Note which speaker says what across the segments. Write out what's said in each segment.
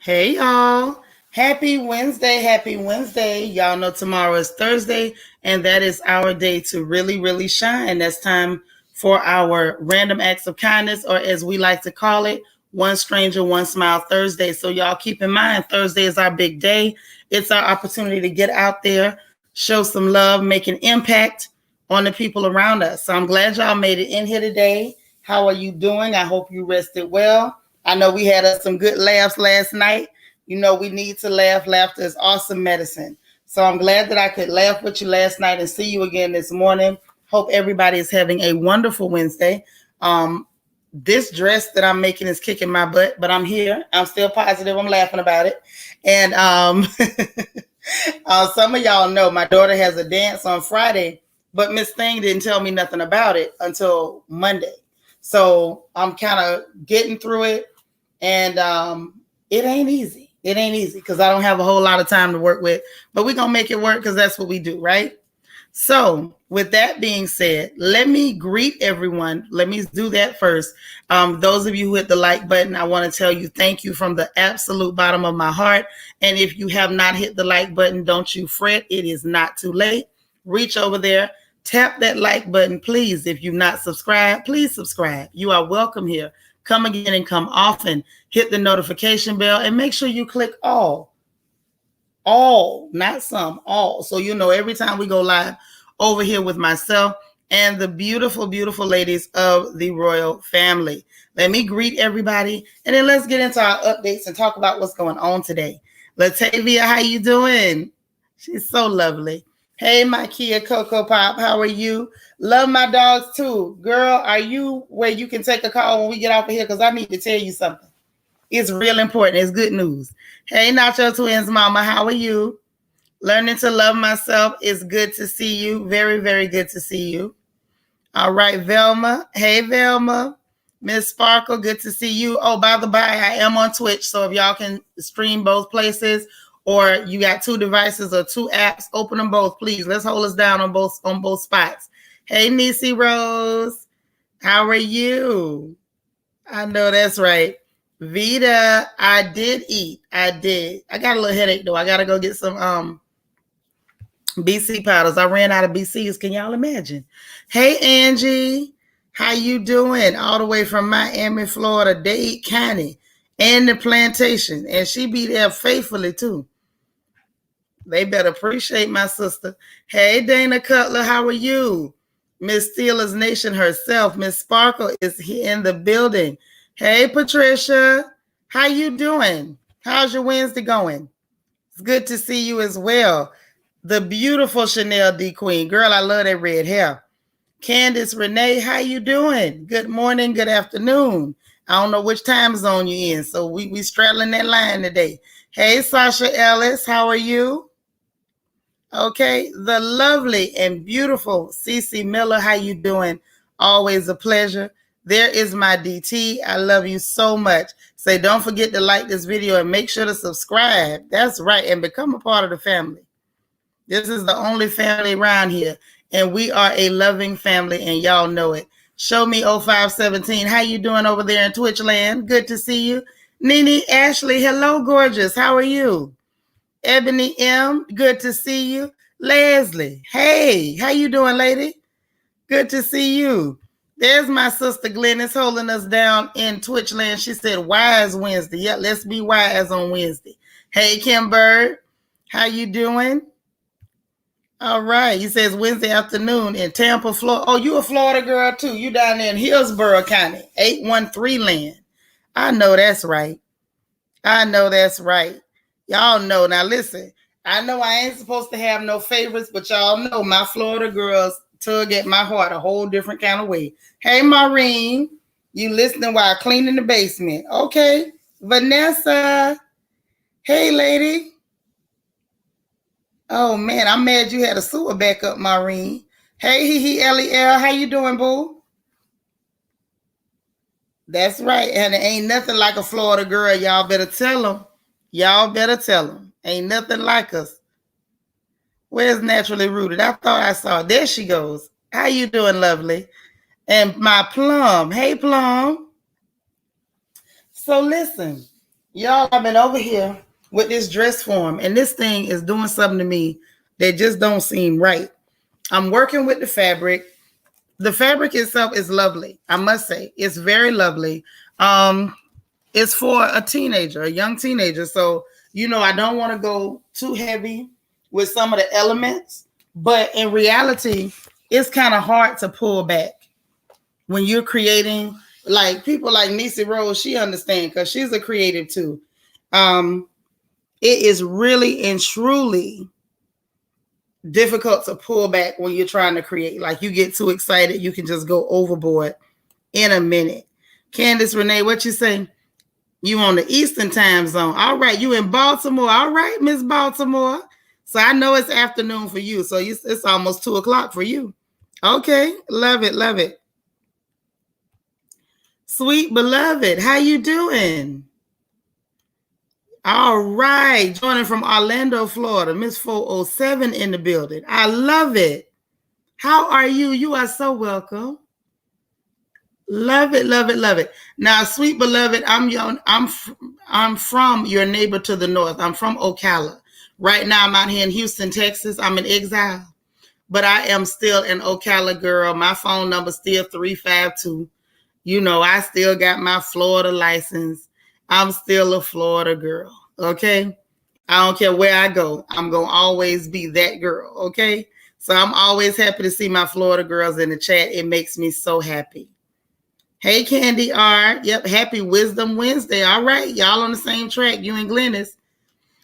Speaker 1: Hey y'all. Happy Wednesday. Happy Wednesday. Y'all know tomorrow is Thursday, and that is our day to really, really shine. That's time for our random acts of kindness, or as we like to call it, One Stranger, One Smile Thursday. So, y'all keep in mind, Thursday is our big day. It's our opportunity to get out there, show some love, make an impact on the people around us. So, I'm glad y'all made it in here today. How are you doing? I hope you rested well. I know we had us some good laughs last night. You know, we need to laugh. Laughter is awesome medicine. So I'm glad that I could laugh with you last night and see you again this morning. Hope everybody is having a wonderful Wednesday. This dress that I'm making is kicking my butt, but I'm here. I'm still positive. I'm laughing about it. And some of y'all know my daughter has a dance on Friday, but Miss Thing didn't tell me nothing about it until Monday. So I'm kind of getting through it. And it ain't easy. It ain't easy because I don't have a whole lot of time to work with, but we're going to make it work because that's what we do, right? So with that being said, let me greet everyone. Let me do that first. Those of you who hit the like button, I want to tell you thank you from the absolute bottom of my heart. And if you have not hit the like button, don't you fret. It is not too late. Reach over there. Tap that like button, please. If you've not subscribed, please subscribe. You are welcome here. Come again and come often. Hit the notification bell and make sure you click all, not some, all. So you know every time we go live over here with myself and the beautiful, beautiful ladies of the royal family. Let me greet everybody and then let's get into our updates and talk about what's going on today. Latavia, how you doing? She's so lovely. Hey, my Kia Coco Pop, how are you? Love my dogs too. Girl, are you where you can take a call when we get off of here? Because I need to tell you something. It's real important. It's good news. Hey, Nacho Twins Mama, how are you? Learning to love myself is good to see you. Very, very good to see you. All right, Velma. Hey, Velma. Miss Sparkle, good to see you. Oh, by the by, I am on Twitch, so if y'all can stream both places, or you got two devices or two apps, open them both, please. Let's hold us down on both spots. Hey, Nisi Rose, how are you? I know that's right. Vita, I did eat. I did. I got a little headache though. I gotta go get some BC powders. I ran out of BCs. Can y'all imagine? Hey, Angie, how you doing? All the way from Miami, Florida, Dade County, and the plantation, and she be there faithfully too. They better appreciate my sister. Hey, Dana Cutler, how are you? Miss Steelers Nation herself, Miss Sparkle is here in the building. Hey, Patricia, how you doing? How's your Wednesday going? It's good to see you as well. The beautiful Chanel D. Queen. Girl, I love that red hair. Candace Renee, how you doing? Good morning, good afternoon. I don't know which time zone you're in, so we straddling that line today. Hey, Sasha Ellis, how are you? Okay, the lovely and beautiful Cece Miller, how you doing? Always a pleasure. There is my DT. I love you so much. Say, don't forget to like this video and make sure to subscribe. That's right, and become a part of the family. This is the only family around here, and we are a loving family, and y'all know it. Show me 0517. How you doing over there in Twitch land? Good to see you. Nene Ashley, hello, gorgeous. How are you? Ebony M, good to see you. Leslie, hey, how you doing, lady? Good to see you. There's my sister Glennis holding us down in Twitch land. She said, wise Wednesday. Yeah, let's be wise on Wednesday. Hey, Kim Bird, how you doing? All right. He says Wednesday afternoon in Tampa, Florida. Oh, you a Florida girl too. You down there in Hillsborough County, 813 land. I know that's right. I know that's right. Y'all know. Now listen, I know I ain't supposed to have no favorites, but y'all know my Florida girls tug at my heart a whole different kind of way. Hey, Maureen, you listening while cleaning the basement. Okay. Vanessa. Hey, lady. Oh, man, I'm mad you had a sewer backup, Maureen. Hey, Lel, how you doing, boo? That's right. And it ain't nothing like a Florida girl. Y'all better tell them. Y'all better tell them. Ain't nothing like us. Where's Naturally Rooted? I thought I saw. There she goes. How you doing, lovely? And my Plum. Hey, Plum. So listen, Y'all, I've been over here with this dress form, and this thing is doing something to me that just don't seem right. I'm working with the fabric. The fabric itself is lovely. I must say, it's very lovely. It's for a teenager, a young teenager. So, I don't want to go too heavy with some of the elements, but in reality, it's kind of hard to pull back when you're creating. Like people like Niecy Rose, she understands because she's a creative too. It is really and truly difficult to pull back when you're trying to create. Like you get too excited, you can just go overboard in a minute. Candace Renee, what you say? You on the Eastern time zone. All right, you in Baltimore. All right, Miss Baltimore. So I know it's afternoon for you. So it's almost 2:00 for you. Okay, love it, love it. Sweet beloved, how you doing? All right, joining from Orlando, Florida, Miss 407 in the building. I love it. How are you? You are so welcome. Love it, love it, love it. Now, sweet beloved, I'm from your neighbor to the north. I'm from Ocala. Right now, I'm out here in Houston, Texas. I'm in exile, but I am still an Ocala girl. My phone number still 352. I still got my Florida license. I'm still a Florida girl. Okay. I don't care where I go. I'm going to always be that girl. Okay. So I'm always happy to see my Florida girls in the chat. It makes me so happy. Hey, Candy R. Yep. Happy Wisdom Wednesday. All right. Y'all on the same track. You and Glennis.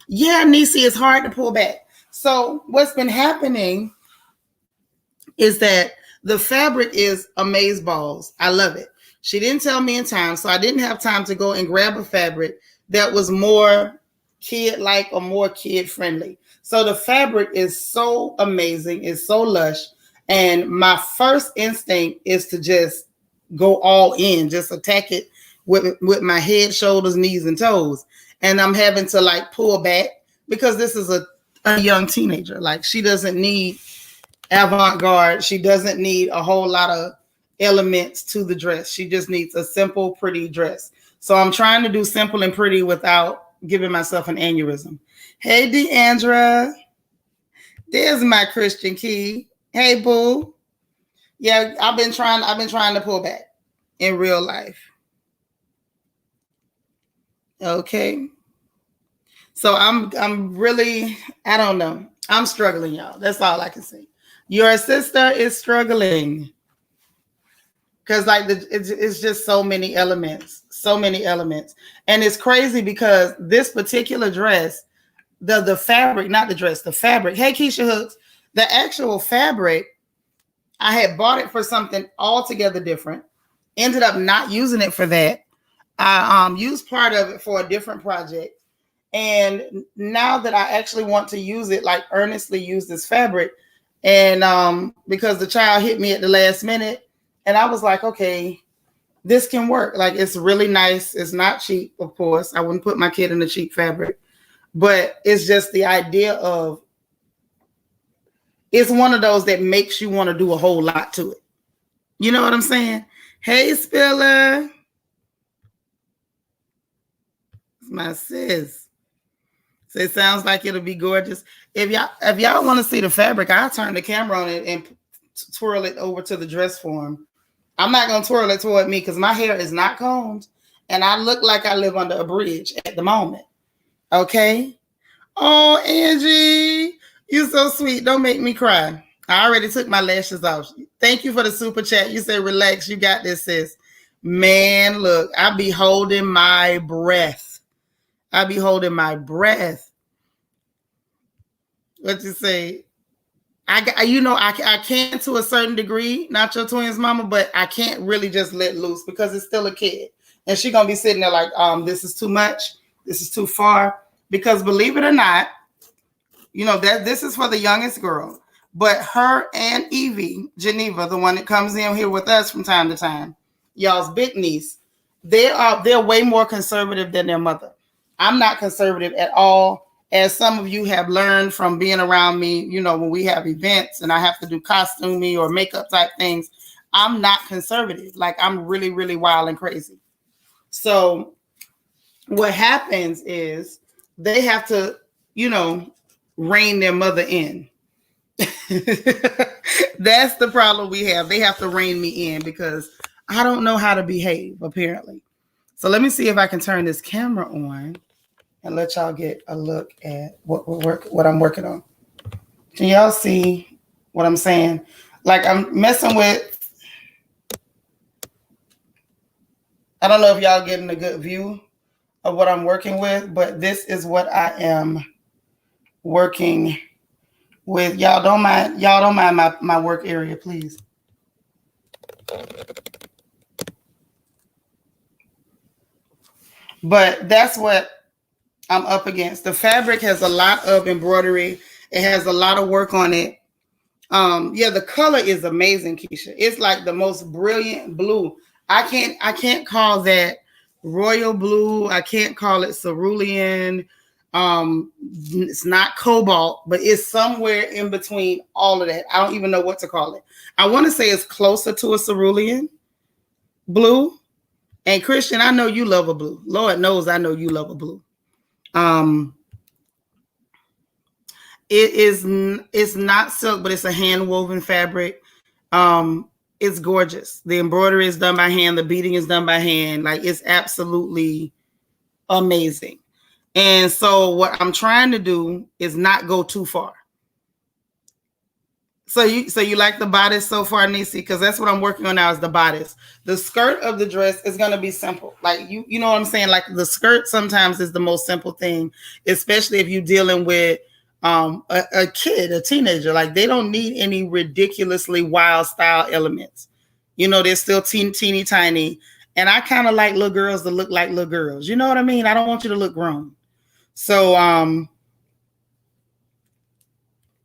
Speaker 1: Yeah, Niecy, it's hard to pull back. So what's been happening is that the fabric is amazeballs. I love it. She didn't tell me in time, so I didn't have time to go and grab a fabric that was more kid-like or more kid-friendly. So the fabric is so amazing. It's so lush. And my first instinct is to just go all in, just attack it with my head, shoulders, knees, and toes. And I'm having to like pull back because this is a young teenager. Like she doesn't need avant-garde. She doesn't need a whole lot of elements to the dress. She just needs a simple, pretty dress. So I'm trying to do simple and pretty without giving myself an aneurysm. Hey, Deandra. There's my Christian Key. Hey, boo. Yeah, I've been trying to pull back in real life. Okay. So I'm really, I don't know. I'm struggling, y'all. That's all I can say. Your sister is struggling. Because it's just so many elements. And it's crazy because this particular dress, the fabric, not the dress, the fabric. Hey, Keisha Hooks, the actual fabric, I had bought it for something altogether different. Ended up not using it for that. I used part of it for a different project. And now that I actually want to use it, like earnestly use this fabric, and because the child hit me at the last minute, and I was like, okay, this can work. Like, it's really nice. It's not cheap, of course. I wouldn't put my kid in a cheap fabric. But it's just the idea of, it's one of those that makes you want to do a whole lot to it. You know what I'm saying? Hey, Spiller. It's my sis. So it sounds like it'll be gorgeous. If y'all want to see the fabric, I'll turn the camera on it and twirl it over to the dress form. I'm not going to twirl it toward me because my hair is not combed and I look like I live under a bridge at the moment. Okay? Oh, Angie, you're so sweet. Don't make me cry. I already took my lashes off. Thank you for the super chat. You said, relax. You got this, sis. Man, look, I be holding my breath. What you say? I can to a certain degree, not your twins mama, but I can't really just let loose because it's still a kid. And she's going to be sitting there like, this is too much. This is too far. Because believe it or not, that this is for the youngest girl. But her and Evie, Geneva, the one that comes in here with us from time to time, y'all's big niece, they're way more conservative than their mother. I'm not conservative at all. As some of you have learned from being around me, when we have events and I have to do costuming or makeup type things, I'm not conservative. Like, I'm really, really wild and crazy. So what happens is they have to, rein their mother in. That's the problem we have. They have to rein me in because I don't know how to behave, apparently. So let me see if I can turn this camera on and let y'all get a look at what I'm working on. Can y'all see what I'm saying? Like I'm messing with, I don't know if y'all getting a good view of what I'm working with, but this is what I am working with. Y'all don't mind my work area, please. But that's what I'm up against. The fabric has a lot of embroidery. It has a lot of work on it. The color is amazing, Keisha. It's like the most brilliant blue. I can't call that royal blue. I can't call it cerulean. It's not cobalt, but it's somewhere in between all of that. I don't even know what to call it. I want to say it's closer to a cerulean blue. And Christian, I know you love a blue. Lord knows I know you love a blue. It's not silk, but it's a hand woven fabric. It's gorgeous. The embroidery is done by hand. The beading is done by hand. Like it's absolutely amazing. And so what I'm trying to do is not go too far. So you like the bodice so far, Nisi? Because that's what I'm working on now is the bodice. The skirt of the dress is going to be simple. Like you know what I'm saying? Like the skirt sometimes is the most simple thing, especially if you're dealing with a kid, a teenager. Like they don't need any ridiculously wild style elements. They're still teeny tiny. And I kind of like little girls to look like little girls. You know what I mean? I don't want you to look grown. So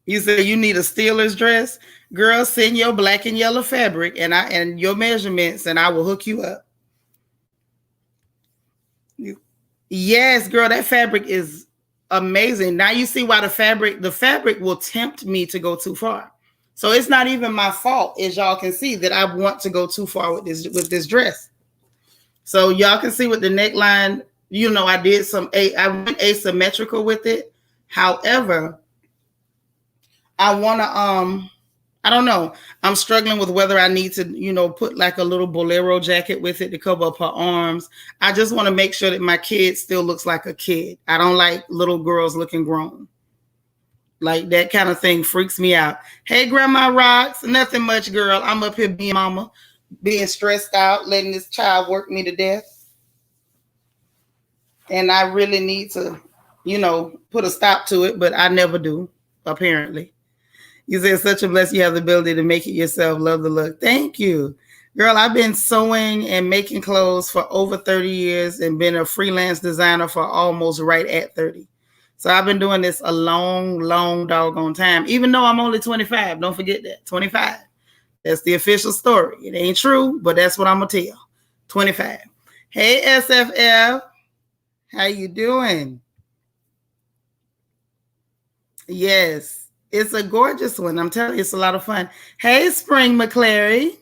Speaker 1: you say you need a Steelers dress. Girl, send your black and yellow fabric and your measurements, and I will hook you up. Yes, girl, that fabric is amazing. Now you see why the fabric will tempt me to go too far. So it's not even my fault, as y'all can see, that I want to go too far with this dress. So y'all can see with the neckline, I went asymmetrical with it. However, I want to, I don't know. I'm struggling with whether I need to, put like a little bolero jacket with it to cover up her arms. I just want to make sure that my kid still looks like a kid. I don't like little girls looking grown. Like that kind of thing freaks me out. Hey, Grandma Rocks. Nothing much, girl. I'm up here being mama, being stressed out, letting this child work me to death. And I really need to, put a stop to it, but I never do, apparently. You said such a blessing. You have the ability to make it yourself. Love the look. Thank you. Girl, I've been sewing and making clothes for over 30 years and been a freelance designer for almost right at 30. So I've been doing this a long, long doggone time, even though I'm only 25. Don't forget that. 25. That's the official story. It ain't true, but that's what I'm going to tell. 25. Hey, SFF. How you doing? Yes. It's a gorgeous one. I'm telling you, it's a lot of fun. Hey, Spring McClary.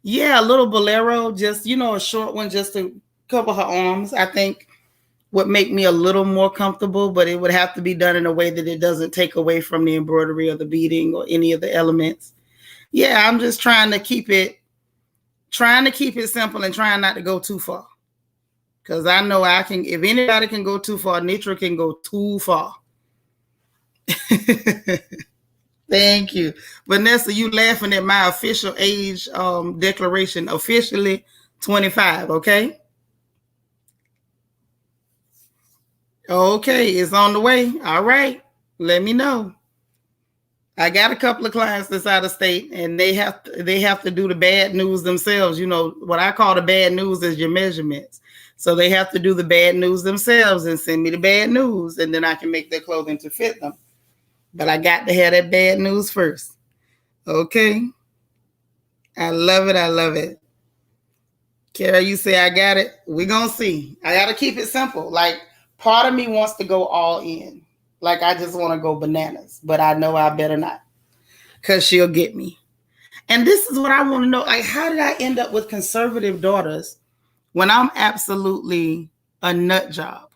Speaker 1: Yeah, a little bolero, just, a short one just to cover her arms, I think would make me a little more comfortable, but it would have to be done in a way that it doesn't take away from the embroidery or the beading or any of the elements. Yeah, I'm just trying to keep it simple and trying not to go too far. Because I know I can, if anybody can go too far, Nitra can go too far. Thank you. Vanessa, you laughing at my official age declaration, officially 25, okay? Okay, it's on the way. All right. Let me know. I got a couple of clients that's out of state and they have to do the bad news themselves. What I call the bad news is your measurements. So they have to do the bad news themselves and send me the bad news, and then I can make their clothing to fit them. But I got to have that bad news first. Okay. I love it. I love it. Kara, you say I got it. We're going to see. I got to keep it simple. Like, part of me wants to go all in. Like, I just want to go bananas. But I know I better not. Because she'll get me. And this is what I want to know. Like, how did I end up with conservative daughters when I'm absolutely a nut job.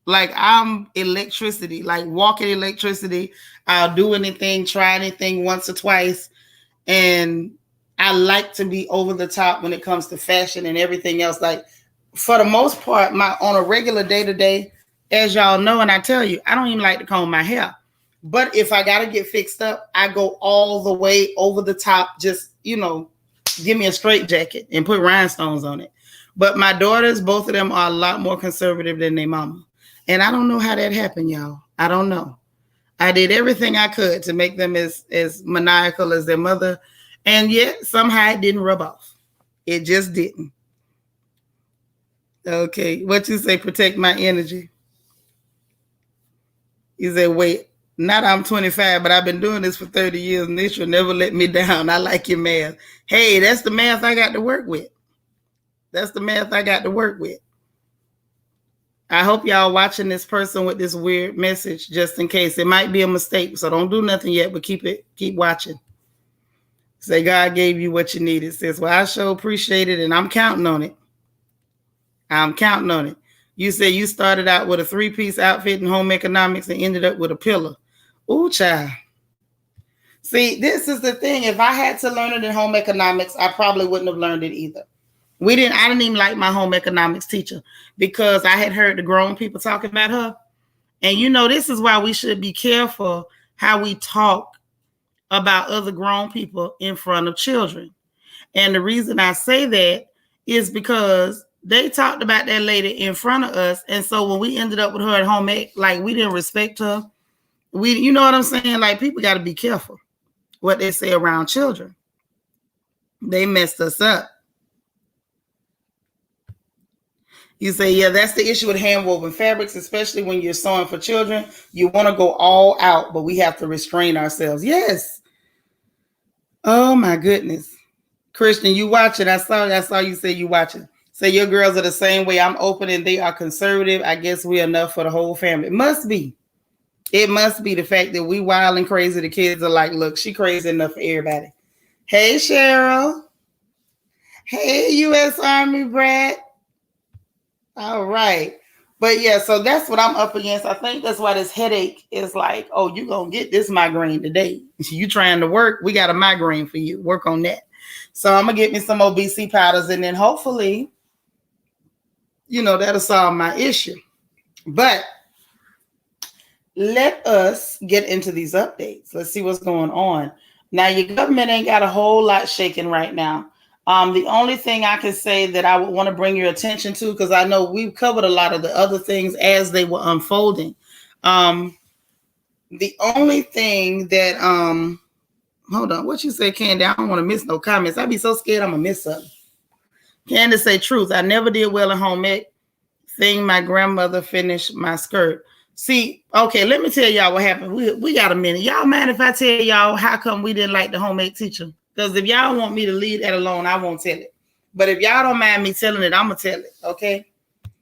Speaker 1: Like I'm electricity, like walking electricity. I'll do anything, try anything once or twice. And I like to be over the top when it comes to fashion and everything else. Like for the most part, on a regular day-to-day, as y'all know, and I tell you, I don't even like to comb my hair. But if I got to get fixed up, I go all the way over the top. Just, give me a straight jacket and put rhinestones on it. But my daughters, both of them are a lot more conservative than their mama. And I don't know how that happened, y'all. I don't know. I did everything I could to make them as maniacal as their mother. And yet somehow it didn't rub off. It just didn't. Okay. What you say? Protect my energy. You say, wait, not I'm 25, but I've been doing this for 30 years and this will never let me down. I like your math. Hey, that's the math I got to work with. That's the math I got to work with. I hope y'all watching this person with this weird message just in case. It might be a mistake, so don't do nothing yet, but keep watching. Say God gave you what you needed. Says, well, I sure appreciate it, and I'm counting on it. I'm counting on it. You said you started out with a 3-piece outfit in home economics and ended up with a pillow. Ooh, child. See, this is the thing. If I had to learn it in home economics, I probably wouldn't have learned it either. I didn't even like my home economics teacher because I had heard the grown people talking about her. And this is why we should be careful how we talk about other grown people in front of children. And the reason I say that is because they talked about that lady in front of us. And so when we ended up with her at home, like we didn't respect her. You know what I'm saying? Like people got to be careful what they say around children. They messed us up. You say, yeah, that's the issue with hand-woven fabrics, especially when you're sewing for children. You want to go all out, but we have to restrain ourselves. Yes. Oh, my goodness. Christian, you watching. I saw you say you watching. Say your girls are the same way. I'm open and they are conservative. I guess we're enough for the whole family. It must be. It must be the fact that we wild and crazy. The kids are like, look, she crazy enough for everybody. Hey, Cheryl. Hey, U.S. Army brat. All right. But yeah, so that's what I'm up against. I think that's why this headache is like, oh, you're going to get this migraine today. You trying to work. We got a migraine for you. Work on that. So I'm going to get me some OBC powders and then hopefully, that'll solve my issue. But let us get into these updates. Let's see what's going on. Now, your government ain't got a whole lot shaking right now. The only thing I can say that I would want to bring your attention to, because I know we've covered a lot of the other things as they were unfolding. The only thing that, hold on, what you say, Candy? I don't want to miss no comments. I'd be so scared I'm going to miss something. Candy say, truth, I never did well in home ec. Thing my grandmother finished my skirt. See, okay, let me tell y'all what happened. We got a minute. Y'all mind if I tell y'all how come we didn't like the home ec teacher? Because if y'all want me to leave that alone, I won't tell it. But if y'all don't mind me telling it, I'm going to tell it, okay?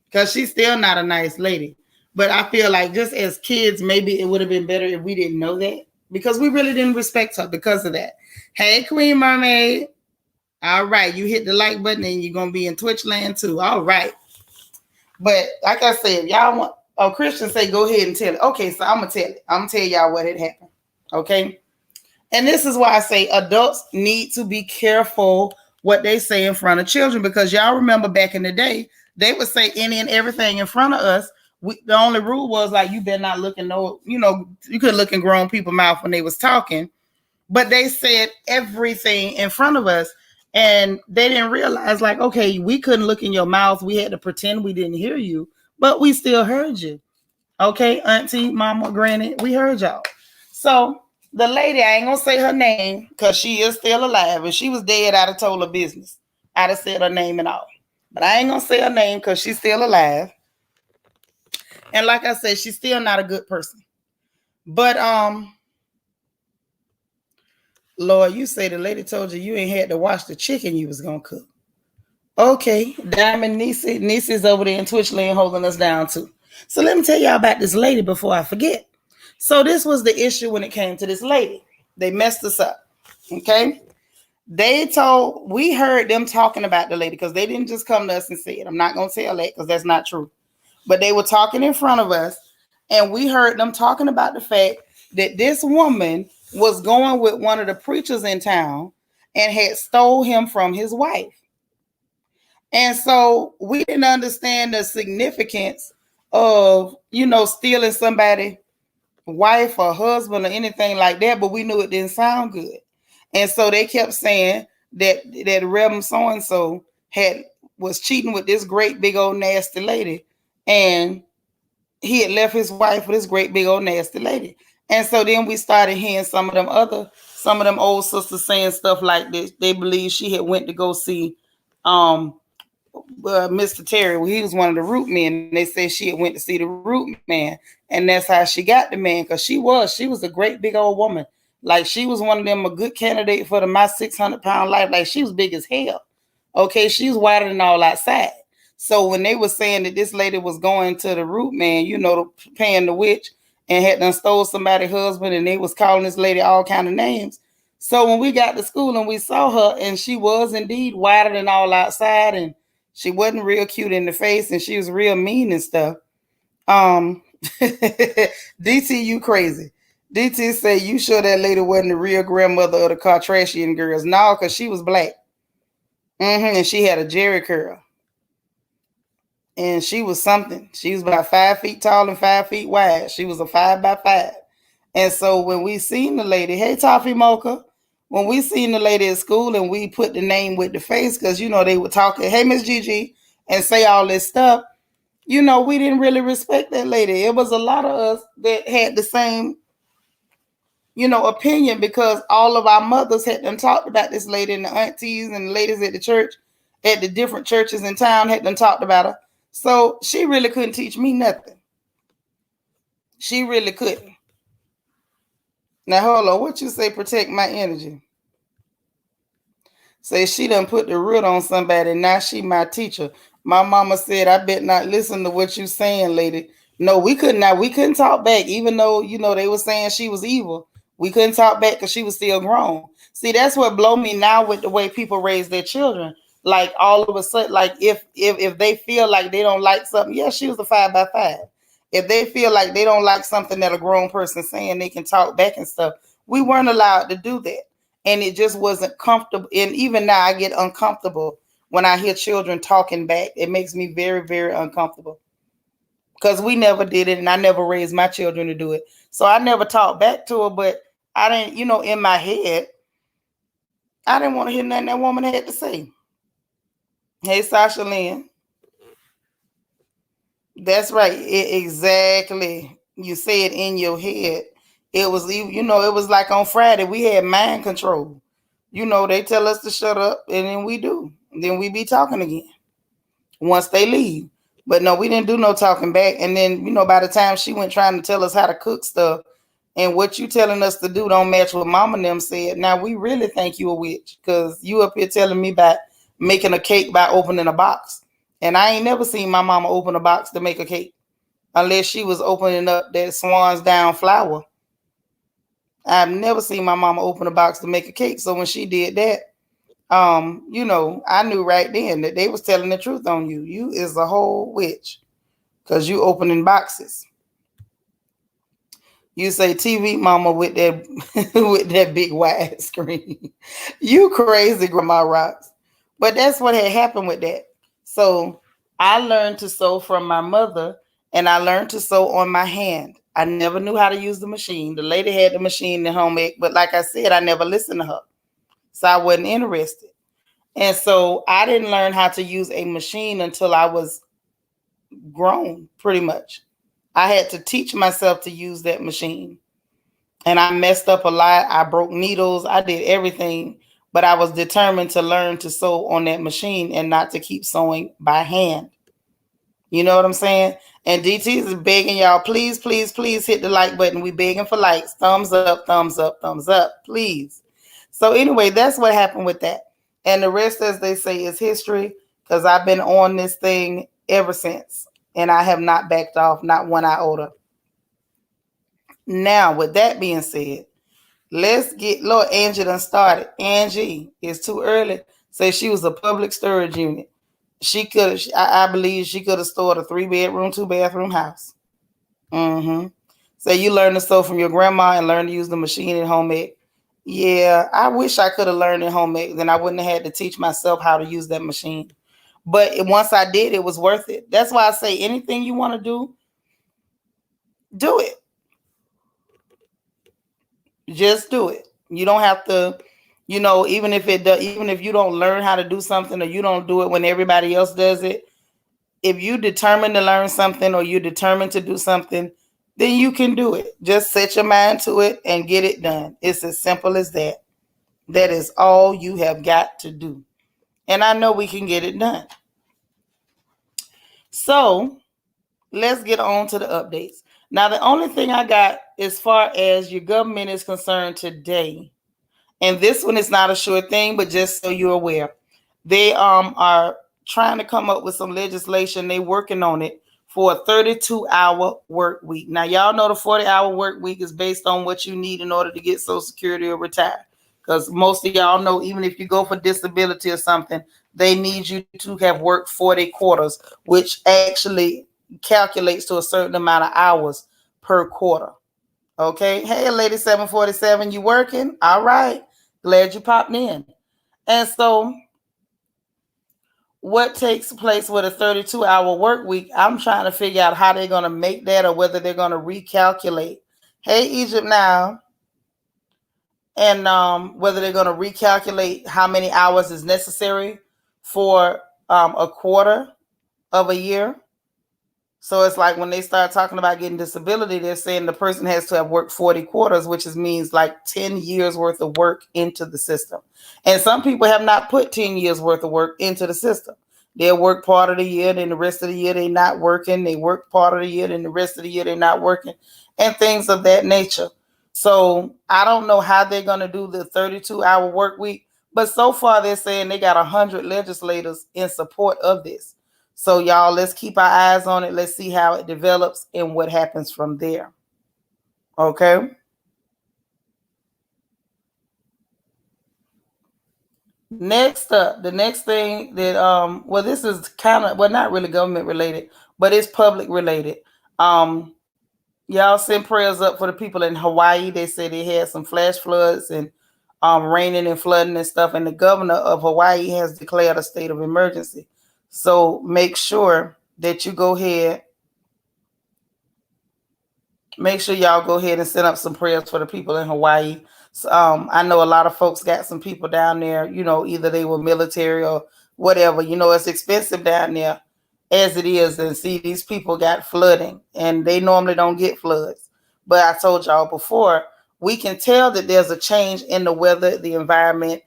Speaker 1: Because she's still not a nice lady. But I feel like just as kids, maybe it would have been better if we didn't know that. Because we really didn't respect her because of that. Hey, Queen Mermaid. All right, you hit the like button and you're going to be in Twitch land too. All right. But like I said, y'all want, Christian say, go ahead and tell it. Okay, so I'm going to tell it. I'm going to tell y'all what had happened. Okay? And this is why I say adults need to be careful what they say in front of children, because y'all remember back in the day, they would say any and everything in front of us. The only rule was like, you better not look in you could look in grown people's mouth when they was talking, but they said everything in front of us and they didn't realize like, okay, we couldn't look in your mouth. We had to pretend we didn't hear you, but we still heard you. Okay, auntie, mama, granny, we heard y'all. So the lady, I ain't gonna say her name because she is still alive. If she was dead, I'd have told her business. I'd have said her name and all. But I ain't gonna say her name because she's still alive. And like I said, she's still not a good person. But Lord, you say the lady told you ain't had to wash the chicken you was gonna cook. Okay, Diamond Niecy's over there in Twitch land holding us down too. So let me tell y'all about this lady before I forget. So this was the issue when it came to this lady. They messed us up. Okay. We heard them talking about the lady because they didn't just come to us and say it. I'm not going to tell that because that's not true. But they were talking in front of us, and we heard them talking about the fact that this woman was going with one of the preachers in town and had stole him from his wife. And so we didn't understand the significance of, stealing somebody wife or husband or anything like that, but we knew it didn't sound good. And so they kept saying that Reverend so and so was cheating with this great big old nasty lady, and he had left his wife with this great big old nasty lady. And so then we started hearing some of them old sisters saying stuff like this. They believe she had went to go see Mr. Terry. Well, he was one of the root men. And they said she had went to see the root man, and that's how she got the man, because she was a great big old woman. Like, she was one of them, a good candidate for my 600-pound life. Like, she was big as hell. Okay, she was wider than all outside. So when they were saying that this lady was going to the root man, paying the witch, and had done stole somebody's husband, and they was calling this lady all kind of names. So when we got to school and we saw her, and she was indeed wider than all outside, and she wasn't real cute in the face, and she was real mean and stuff. DT, you crazy. DT say, you sure that lady wasn't the real grandmother of the Kardashian girls? No, because she was black. And she had a Jerry curl. And she was something. She was about 5 feet tall and 5 feet wide. She was a 5x5. And so when we seen the lady, hey, Toffee Mocha, when we seen the lady at school and we put the name with the face, because, they were talking, hey, Miss Gigi, and say all this stuff, we didn't really respect that lady. It was a lot of us that had the same, opinion, because all of our mothers had done talked about this lady, and the aunties and the ladies at the church, at the different churches in town, had done talked about her. So she really couldn't teach me nothing. She really couldn't. Now, hold on. What you say, protect my energy? Say she done put the root on somebody. Now she my teacher. My mama said, I bet not listen to what you saying, lady. No, we couldn't. Now, we couldn't talk back, even though, they were saying she was evil. We couldn't talk back because she was still grown. See, that's what blow me now with the way people raise their children. Like, all of a sudden, like, if they feel like they don't like something, yeah, she was a 5x5. If they feel like they don't like something that a grown person saying, they can talk back and stuff. We weren't allowed to do that. And it just wasn't comfortable. And even now I get uncomfortable when I hear children talking back. It makes me very, very uncomfortable. Because we never did it, and I never raised my children to do it. So I never talked back to her, but I didn't, in my head, I didn't want to hear nothing that woman had to say. Hey, Sasha Lynn. That's right. Exactly. You say it in your head. It was, it was like on Friday, we had mind control. They tell us to shut up, and then we do. Then we be talking again once they leave. But no, we didn't do no talking back. And then, by the time she went trying to tell us how to cook stuff, and what you telling us to do don't match what Mama and them said, now we really think you a witch, because you up here telling me about making a cake by opening a box. And I ain't never seen my mama open a box to make a cake, unless she was opening up that Swan's Down flour. I've never seen my mama open a box to make a cake. So when she did that, I knew right then that they was telling the truth on you. You is a whole witch, because you opening boxes. You say TV mama with that with that big wide screen. You crazy, Grandma Rocks. But that's what had happened with that. So I learned to sew from my mother, and I learned to sew on my hand. I never knew how to use the machine. The lady had the machine in home ec, but like I said, I never listened to her. So I wasn't interested. And so I didn't learn how to use a machine until I was grown, pretty much. I had to teach myself to use that machine. And I messed up a lot. I broke needles. I did everything. But I was determined to learn to sew on that machine and not to keep sewing by hand. You know what I'm saying? And DT is begging y'all, please, please, please hit the like button. We begging for likes. Thumbs up, thumbs up, thumbs up, please. So anyway, that's what happened with that. And the rest, as they say, is history, because I've been on this thing ever since. And I have not backed off, not one iota. Now, with that being said, Let's get Lord Angie done started. Angie, it's too early. Say she was a public storage unit. She could, I believe, she could have stored a 3-bedroom, 2-bathroom house. Mm-hmm. Say you learned to sew from your grandma and learn to use the machine in home ec. Yeah, I wish I could have learned in home ec. Then I wouldn't have had to teach myself how to use that machine. But once I did, it was worth it. That's why I say anything you want to do it. Just do it. You don't have to, even if you don't learn how to do something or you don't do it when everybody else does it, if you determine to learn something or you're determined to do something, then you can do it. Just set your mind to it and get it done. It's as simple as that. That is all you have got to do. And I know we can get it done. So let's get on to the updates. Now, the only thing I got as far as your government is concerned today, and this one is not a sure thing, but just so you're aware, they are trying to come up with some legislation. They're working on it for a 32-hour work week. Now, y'all know the 40-hour work week is based on what you need in order to get Social Security or retire. Because most of y'all know, even if you go for disability or something, they need you to have worked 40 quarters, which actually calculates to a certain amount of hours per quarter. Okay. Hey, Lady 747, you working? All right. Glad you popped in. And so what takes place with a 32-hour work week, I'm trying to figure out how they're going to make that or whether they're going to recalculate. Hey, Egypt now. And whether they're going to recalculate how many hours is necessary for a quarter of a year. So it's like when they start talking about getting disability, they're saying the person has to have worked 40 quarters, which means like 10 years worth of work into the system. And some people have not put 10 years worth of work into the system. They'll work part of the year, then the rest of the year they're not working. They work part of the year, then the rest of the year they're not working, and things of that nature. So I don't know how they're going to do the 32-hour work week, but so far they're saying they got 100 legislators in support of this. So y'all, let's keep our eyes on it. Let's see how it develops and what happens from there. Okay. Next up, the next thing that this is kind of, well, not really government related, but it's public related. Y'all send prayers up for the people in Hawaii. They said they had some flash floods and raining and flooding and stuff, and the governor of Hawaii has declared a state of emergency. So make sure that you go ahead. Make sure y'all go ahead and send up some prayers for the people in Hawaii. So, I know a lot of folks got some people down there, either they were military or whatever. It's expensive down there as it is. And see, these people got flooding and they normally don't get floods. But I told y'all before, we can tell that there's a change in the weather, the environment,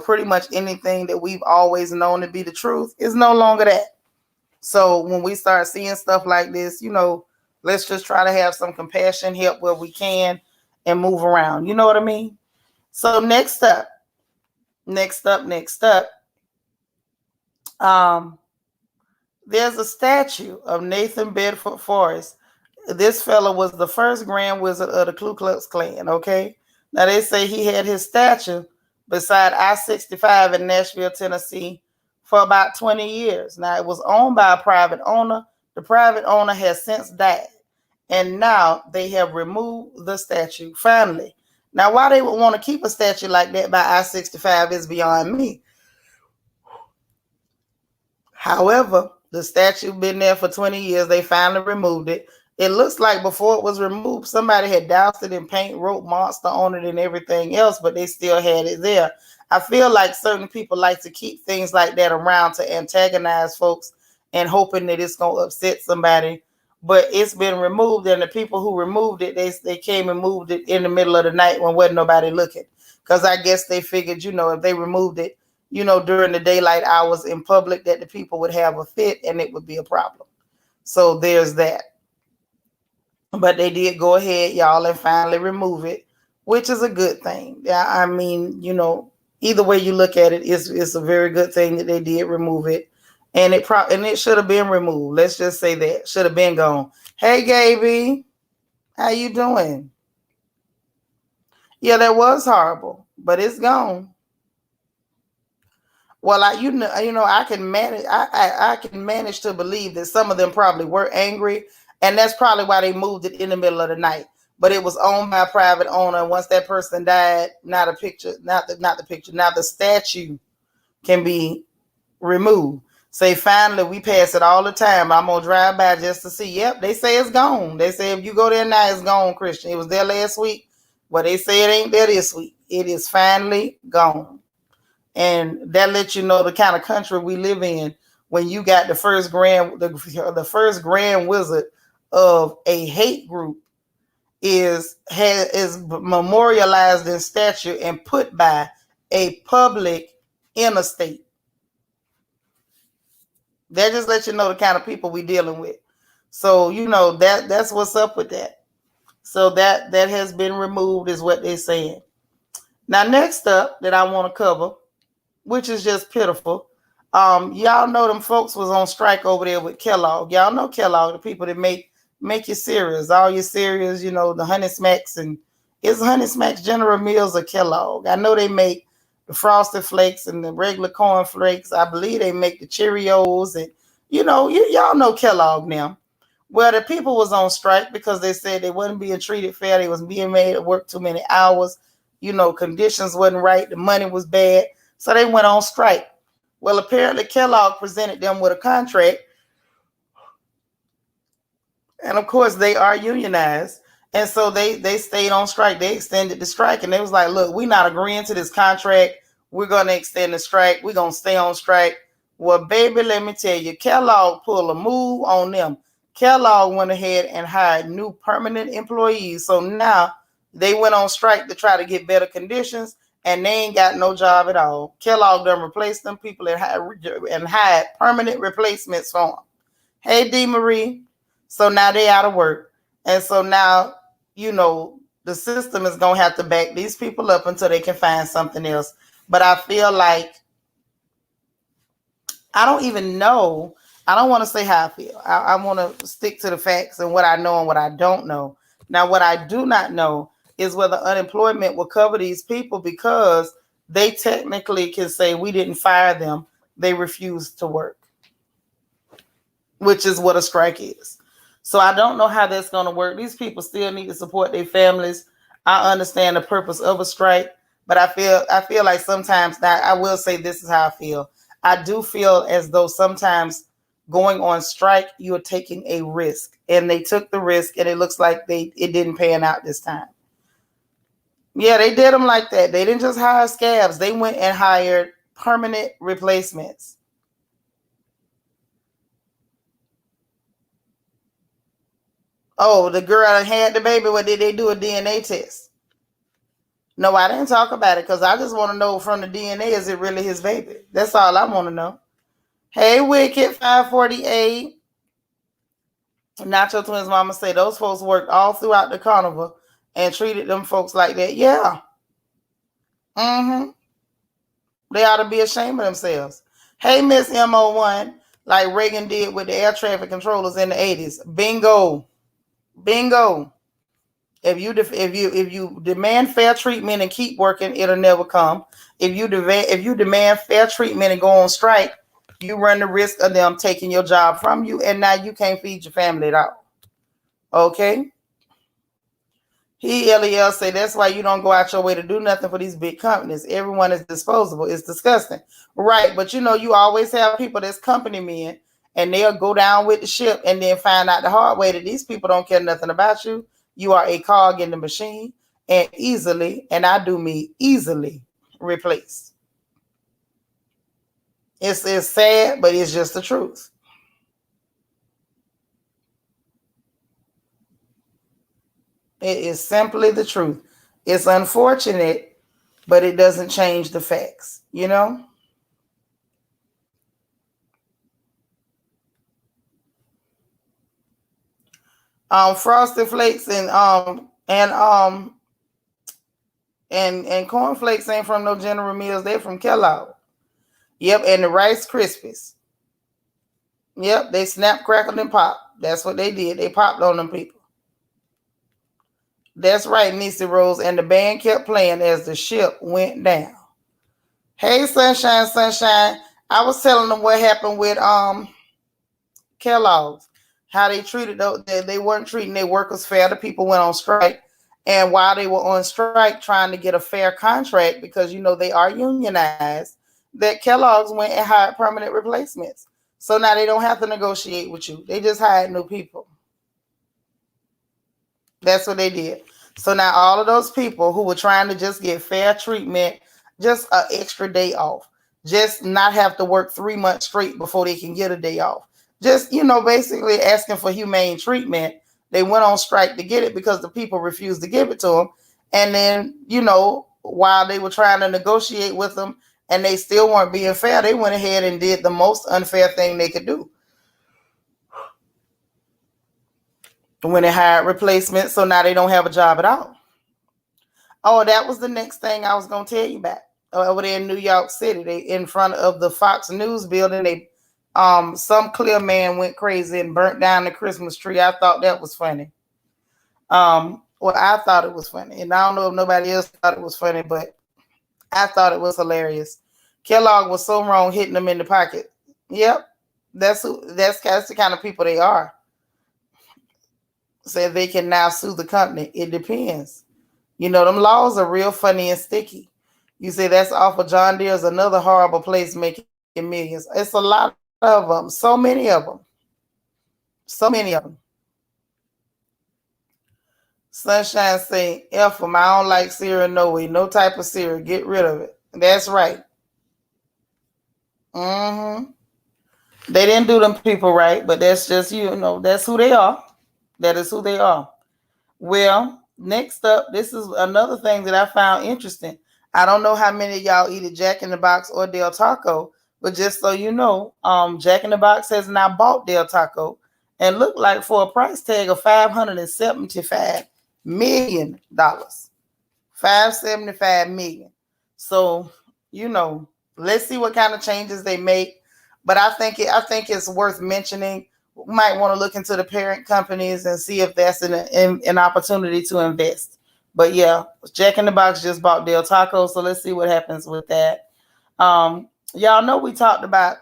Speaker 1: pretty much anything that we've always known to be the truth is no longer that. So when we start seeing stuff like this, let's just try to have some compassion, help where we can, and move around. You know what I mean? So next up, there's a statue of Nathan Bedford Forrest. This fella was the first Grand Wizard of the Ku Klux Klan, okay? Now, they say he had his statue beside I-65 in Nashville, Tennessee for about 20 years. Now, it was owned by a private owner. The private owner has since died, and now they have removed the statue, finally. Now, why they would want to keep a statue like that by I-65 is beyond me. However, the statue been there for 20 years. They finally removed it. It looks like before it was removed, somebody had doused it in paint, wrote monster on it and everything else, but they still had it there. I feel like certain people like to keep things like that around to antagonize folks and hoping that it's going to upset somebody. But it's been removed, and the people who removed it, they came and moved it in the middle of the night when wasn't nobody looking. Because I guess they figured, if they removed it, during the daylight hours in public, that the people would have a fit and it would be a problem. So there's that. But they did go ahead, y'all, and finally remove it, which is a good thing. Yeah, I mean, either way you look at it, it's a very good thing that they did remove it. And it should have been removed. Let's just say that. Should have been gone. Hey, Gaby, how you doing? Yeah, that was horrible, but it's gone. Well, I can manage. I can manage to believe that some of them probably were angry, and that's probably why they moved it in the middle of the night. But it was owned by a private owner. Once that person died, not a picture, not the picture. Now the statue can be removed. Say finally, we pass it all the time. I'm gonna drive by just to see. Yep, they say it's gone. They say if you go there now, it's gone, Christian. It was there last week. Well, they say it ain't there this week. It is finally gone. And that lets you know the kind of country we live in when you got the first grand wizard of a hate group is memorialized in statue and put by a public interstate. That just lets you know the kind of people we dealing with. So that's what's up with that. So that has been removed is what they're saying. Now next up that I want to cover, which is just pitiful. Y'all know them folks was on strike over there with Kellogg. Y'all know Kellogg, the people that make your cereals, all your cereals, the Honey Smacks, and is Honey Smacks General Mills or Kellogg? I know they make the Frosted Flakes and the regular corn flakes. I believe they make the Cheerios, and y'all know Kellogg now. Well, the people was on strike because they said they wasn't being treated fair. They was being made to work too many hours. Conditions wasn't right. The money was bad. So they went on strike. Well, apparently Kellogg presented them with a contract. And of course, they are unionized. And so they stayed on strike. They extended the strike. And they was like, look, we're not agreeing to this contract. We're going to extend the strike. We're going to stay on strike. Well, baby, let me tell you, Kellogg pulled a move on them. Kellogg went ahead and hired new permanent employees. So now they went on strike to try to get better conditions. And they ain't got no job at all. Kellogg done replaced them people and hired permanent replacements for them. Hey, D. Marie. So now they out of work. And so now, the system is going to have to back these people up until they can find something else. But I feel like, I don't even know. I don't want to say how I feel. I want to stick to the facts and what I know and what I don't know. Now, what I do not know is whether unemployment will cover these people because they technically can say we didn't fire them. They refused to work, which is what a strike is. So I don't know how that's going to work. These people still need to support their families. I understand the purpose of a strike, but I feel like sometimes, now I will say this is how I feel. I do feel as though sometimes going on strike, you're taking a risk, and they took the risk, and it looks like it didn't pan out this time. Yeah, they did them like that. They didn't just hire scabs. They went and hired permanent replacements. Oh, the girl that had the baby, what did they do? A DNA test? No, I didn't talk about it because I just want to know from the DNA, is it really his baby? That's all I want to know. Hey, Wicked 548. Nacho Twins mama say those folks worked all throughout the carnival and treated them folks like that. Yeah. Mm-hmm. They ought to be ashamed of themselves. Hey, Miss MO1, like Reagan did with the air traffic controllers in the 80s. Bingo. Bingo. If you demand fair treatment and keep working, it'll never come. If you demand fair treatment and go on strike, you run the risk of them taking your job from you, and now you can't feed your family at all. Okay? LEL say that's why you don't go out your way to do nothing for these big companies. Everyone is disposable. It's disgusting. Right, but you always have people that's company men, and they'll go down with the ship and then find out the hard way that these people don't care nothing about you. You are a cog in the machine and easily, and I do mean easily, replaced. It's sad, but it's just the truth. It is simply the truth. It's unfortunate, but it doesn't change the facts, Frosted Flakes and Corn Flakes ain't from no General Mills. They're from Kellogg. Yep, and the Rice Krispies. Yep, they snap, crackled, and pop. That's what they did. They popped on them people. That's right, Niecy Rose. And the band kept playing as the ship went down. Hey, Sunshine, Sunshine. I was telling them what happened with Kellogg's, how they treated they weren't treating their workers fair. The people went on strike, and while they were on strike trying to get a fair contract, because they are unionized, that Kellogg's went and hired permanent replacements. So now they don't have to negotiate with you. They just hired new people. That's what they did. So now all of those people who were trying to just get fair treatment, just an extra day off, just not have to work 3 months straight before they can get a day off. Just, basically asking for humane treatment. They went on strike to get it because the people refused to give it to them. And then, while they were trying to negotiate with them and they still weren't being fair, they went ahead and did the most unfair thing they could do. When they hired replacements, so now they don't have a job at all. Oh, that was the next thing I was going to tell you about. Over there in New York City, they in front of the Fox News building, they some clear man went crazy and burnt down the Christmas tree. I thought that was funny. Well, I thought it was funny, and I don't know if nobody else thought it was funny, but I thought it was hilarious. Kellogg was so wrong hitting them in the pocket. Yep, that's the kind of people they are. Said they can now sue the company. It depends. Them laws are real funny and sticky. You say that's off of John Deere's, another horrible place making millions. It's a lot of them. So many of them. So many of them. Sunshine saying, F them. I don't like cereal no way. No type of cereal. Get rid of it. That's right. They didn't do them people right, but that's just, that's who they are. That is who they are. Well, next up, this is another thing that I found interesting. I don't know how many of y'all eat at Jack in the Box or Del Taco, but just so you know, Jack in the Box has now bought Del Taco and looked like for a price tag of $575 million. $575 million. So, let's see what kind of changes they make. But I think it's worth mentioning. We might want to look into the parent companies and see if that's an opportunity to invest. But yeah, Jack in the Box just bought Del Taco, so let's see what happens with that. Y'all know we talked about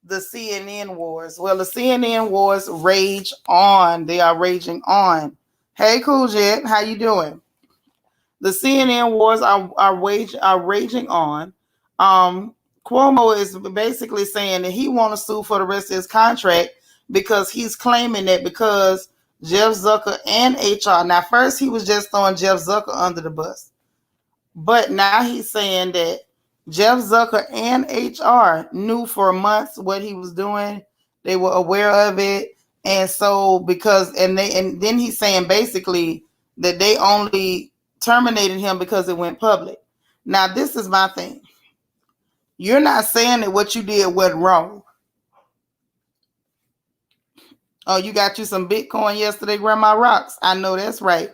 Speaker 1: the CNN wars. Well, the CNN wars rage on. They are raging on. Hey, Cool Jet, how you doing? The CNN wars are raging on. Cuomo is basically saying that he want to sue for the rest of his contract because he's claiming that because Jeff Zucker and HR. Now, first he was just throwing Jeff Zucker under the bus, but now he's saying that Jeff Zucker and HR knew for months what he was doing. They were aware of it, and so and then he's saying basically that they only terminated him because it went public. Now, this is my thing. You're not saying that what you did wasn't wrong. Oh, you got you some Bitcoin yesterday, Grandma Rocks. I know that's right.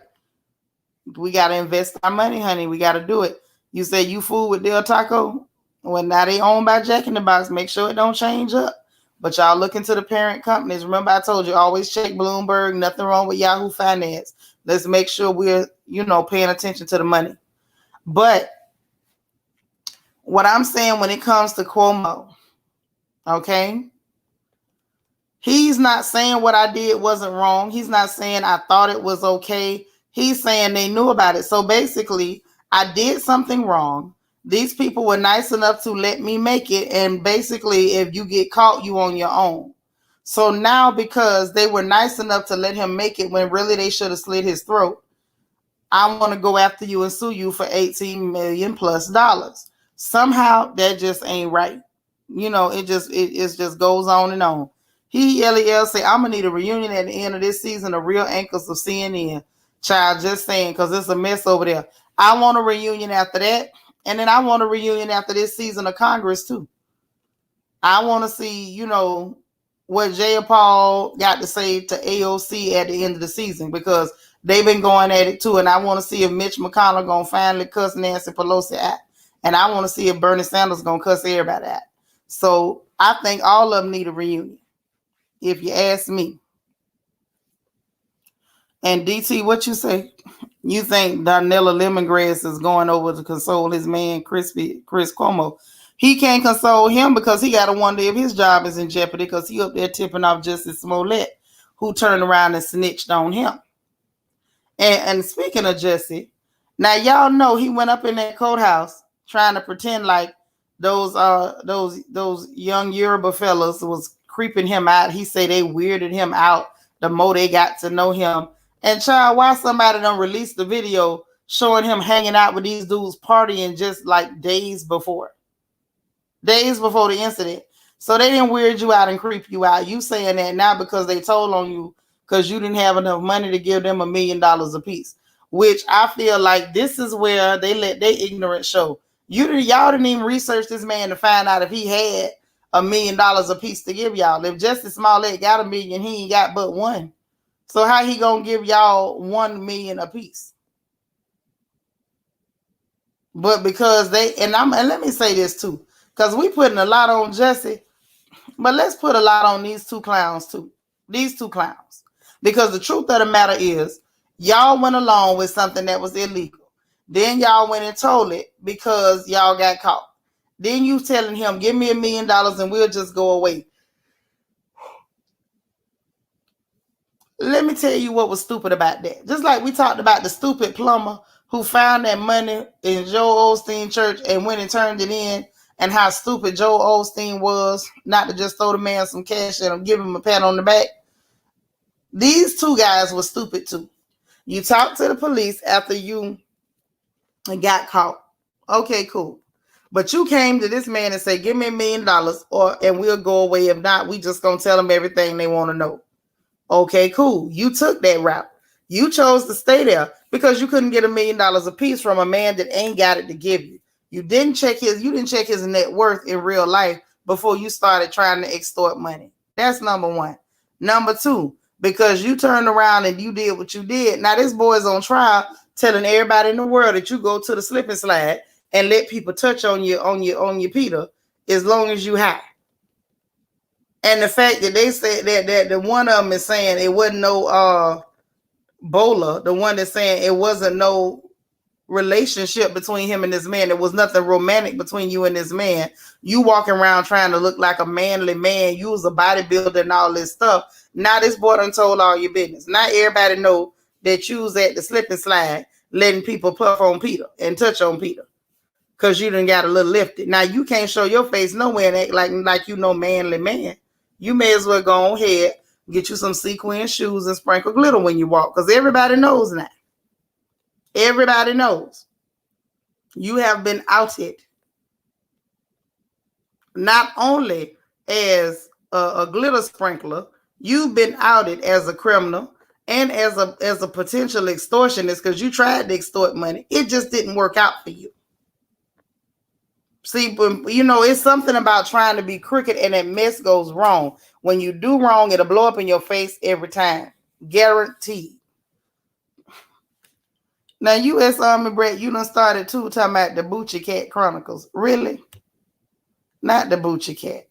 Speaker 1: We got to invest our money, honey. We got to do it. You say you fool with Del Taco? Well, now they owned by Jack in the Box. Make sure it don't change up. But y'all look into the parent companies. Remember, I told you, always check Bloomberg. Nothing wrong with Yahoo Finance. Let's make sure we're, paying attention to the money. But what I'm saying when it comes to Cuomo, okay? He's not saying what I did wasn't wrong. He's not saying I thought it was okay. He's saying they knew about it. So basically, I did something wrong. These people were nice enough to let me make it. And basically, if you get caught, you on your own. So now, because they were nice enough to let him make it when really they should have slit his throat, I want to go after you and sue you for $18 million plus. Somehow that just ain't right. It just goes on and on. LEL say, I'm going to need a reunion at the end of this season of Real Anchors of CNN. Child, just saying, because it's a mess over there. I want a reunion after that. And then I want a reunion after this season of Congress, too. I want to see, what Jay Paul got to say to AOC at the end of the season, because they've been going at it, too. And I want to see if Mitch McConnell going to finally cuss Nancy Pelosi out. And I want to see if Bernie Sanders going to cuss everybody out. So I think all of them need a reunion, if you ask me. And DT, what you say? You think Darnella Lemongrass is going over to console his man, Chris Cuomo? He can't console him because he got to wonder if his job is in jeopardy because he up there tipping off Justice Smollett, who turned around and snitched on him. And speaking of Jesse, now y'all know he went up in that courthouse trying to pretend like those young Yoruba fellas was creeping him out. He said they weirded him out the more they got to know him. And child, why somebody done released the video showing him hanging out with these dudes partying just like days before the incident. So they didn't weird you out and creep you out. You saying that now because they told on you because you didn't have enough money to give them $1 million a piece, which I feel like this is where they let their ignorance show. Y'all didn't even research this man to find out if he had $1 million a piece to give y'all. If Justice Smollett got $1 million, he ain't got but one. So how he gonna give y'all $1 million a piece? But because and let me say this too, because we putting a lot on Jesse, but let's put a lot on these two clowns too. These two clowns. Because the truth of the matter is, y'all went along with something that was illegal. Then y'all went and told it because y'all got caught. Then you telling him, give me $1 million and we'll just go away. Let me tell you what was stupid about that. Just like we talked about the stupid plumber who found that money in Joel Osteen church and went and turned it in, and how stupid Joel Osteen was not to just throw the man some cash and give him a pat on the back. These two guys were stupid too. You talked to the police after you got caught. Okay, cool. But you came to this man and said, give me $1 million and we'll go away. If not, we just gonna tell them everything they want to know. Okay, cool. You took that route. You chose to stay there because you couldn't get $1 million a piece from a man that ain't got it to give you. You didn't check his net worth in real life before you started trying to extort money. That's number one. Number two, because you turned around and you did what you did. Now this boy's on trial telling everybody in the world that you go to the slip and slide and let people touch on your Peter as long as you high. And the fact that they said that the one of them is saying it wasn't no Bola, the one that's saying it wasn't no relationship between him and this man. There was nothing romantic between you and this man. You walking around trying to look like a manly man. You was a bodybuilder and all this stuff. Now this boy done told all your business. Now everybody know that you was at the slip and slide letting people puff on Peter and touch on Peter because you done got a little lifted. Now you can't show your face nowhere and act like you know manly man. You may as well go ahead, get you some sequin shoes and sprinkle glitter when you walk, because everybody knows now. Everybody knows. You have been outed. Not only as a glitter sprinkler, you've been outed as a criminal and as a potential extortionist because you tried to extort money. It just didn't work out for you. See, you know, it's something about trying to be crooked and that mess goes wrong. When you do wrong, it'll blow up in your face every time. Guaranteed. Now, U.S. Army Brett, you done started too talking about the Boochie Cat Chronicles. Really? Not the Boochie Cat.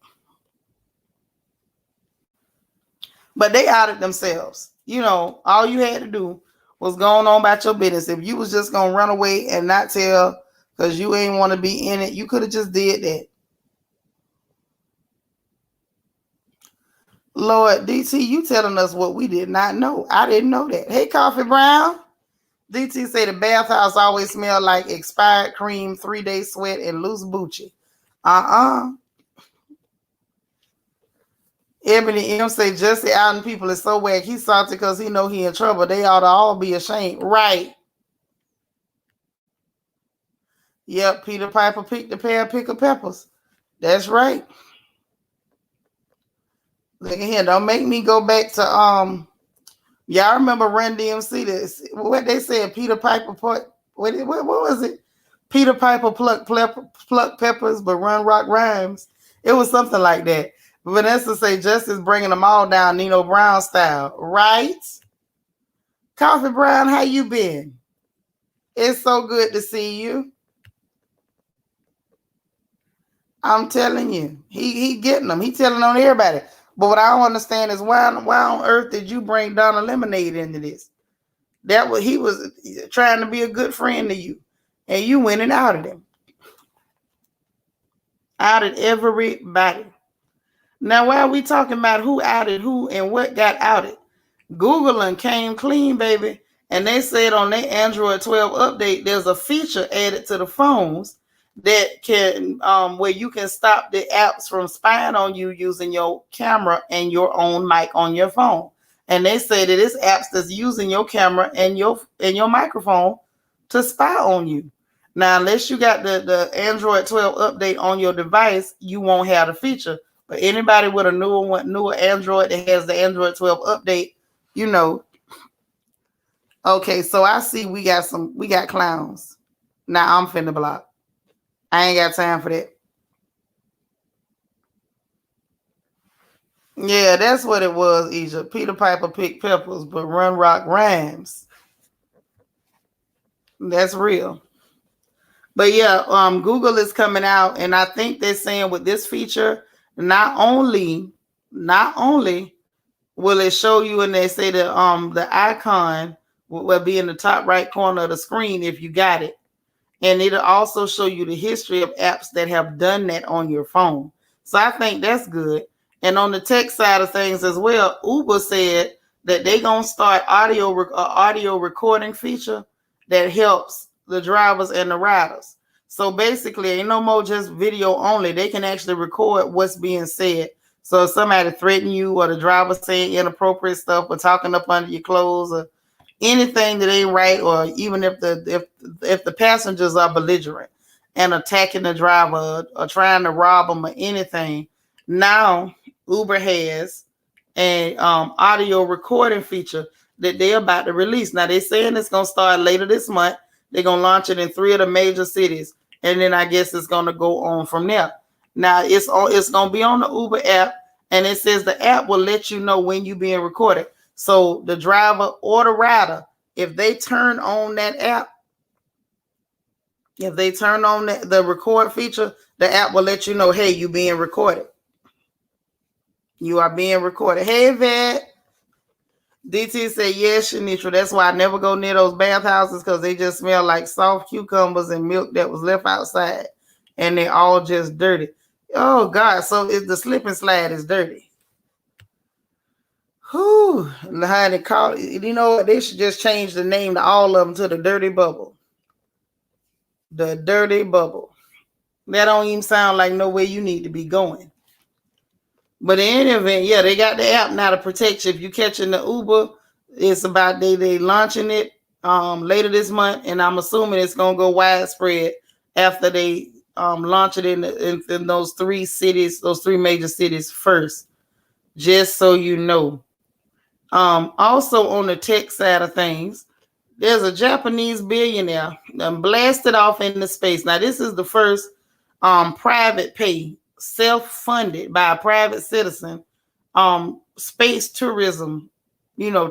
Speaker 1: But they outed themselves. You know, all you had to do was going on about your business. If you was just going to run away and not tell because you ain't want to be in it, you could have just did that. Lord, DT, you telling us what we did not know. I didn't know that. Hey, Coffee Brown. DT say the bathhouse always smell like expired cream, 3-day sweat, and loose Boochie. Ebony M say Jesse outing people is so whack. He's salty because he know he in trouble. They ought to all be ashamed. Right. Yep, Peter Piper picked a pair of pickled peppers. That's right. Look at here. Don't make me go back to y'all remember Run DMC? This what they said. Peter Piper what was it? Peter Piper pluck peppers, but Run Rock rhymes. It was something like that. Vanessa say Justice bringing them all down, Nino Brown style, right? Coffee Brown, how you been? It's so good to see you. I'm telling you, he getting them. He telling on everybody. But what I don't understand is why on earth did you bring Donna Lemonade into this? That was he was trying to be a good friend to you, and you went and outed him. Outed everybody. Now, why are we talking about who outed who and what got outed? Google and came clean, baby. And they said on their Android 12 update, there's a feature added to the phones that can where you can stop the apps from spying on you using your camera and your own mic on your phone. And they say that it's apps that's using your camera and your microphone to spy on you. Now, unless you got the Android 12 update on your device, you won't have the feature. But anybody with a newer Android that has the Android 12 update, you know. Okay, so I see we got clowns. Now I'm finna block. I ain't got time for that. Yeah, that's what it was, Egypt. Peter Piper picked peppers, but Run Rock rhymes. That's real. But yeah, Google is coming out, and I think they're saying with this feature, not only will it show you, and they say the icon will be in the top right corner of the screen if you got it. And it'll also show you the history of apps that have done that on your phone. So I think that's good. And on the tech side of things as well, Uber said that they're going to start audio recording feature that helps the drivers and the riders. So basically, ain't no more just video only. They can actually record what's being said. So if somebody threaten you or the driver saying inappropriate stuff or talking up under your clothes or anything that ain't right, or even if the passengers are belligerent and attacking the driver or trying to rob them or anything, now Uber has an audio recording feature that they're about to release. Now they're saying it's going to start later this month. They're going to launch it in 3 of the major cities, and then I guess it's going to go on from there. Now it's going to be on the Uber app, and it says the app will let you know when you're being recorded. So the driver or the rider, if they turn on that app, if they turn on the record feature, the app will let you know, hey, you're being recorded. You are being recorded. Hey, Vet. DT said, yes, Shanitra. That's why I never go near those bathhouses, because they just smell like soft cucumbers and milk that was left outside. And they're all just dirty. Oh, God. So the slip and slide is dirty. Whew, honey, you know what? They should just change the name to all of them to the Dirty Bubble. The Dirty Bubble. That don't even sound like nowhere you need to be going. But in any event, yeah, they got the app now to protect you. If you're catching the Uber, it's about they launching it later this month, and I'm assuming it's gonna go widespread after they launch it in those 3 cities, those 3 major cities first. Just so you know. Also on the tech side of things, there's a Japanese billionaire blasted off into space. Now, this is the first private pay, self-funded by a private citizen, space tourism,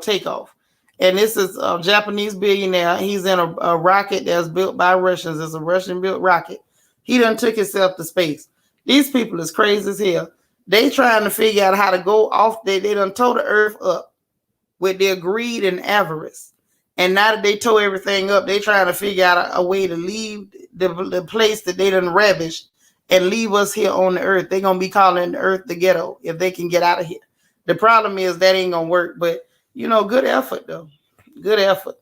Speaker 1: takeoff. And this is a Japanese billionaire. He's in a rocket that's built by Russians. It's a Russian-built rocket. He done took himself to space. These people is crazy as hell. They trying to figure out how to go off. They done tore the earth up with their greed and avarice. And now that they tore everything up, they trying to figure out a way to leave the place that they done ravished and leave us here on the earth. They're going to be calling the earth the ghetto if they can get out of here. The problem is that ain't going to work, but good effort though. Good effort.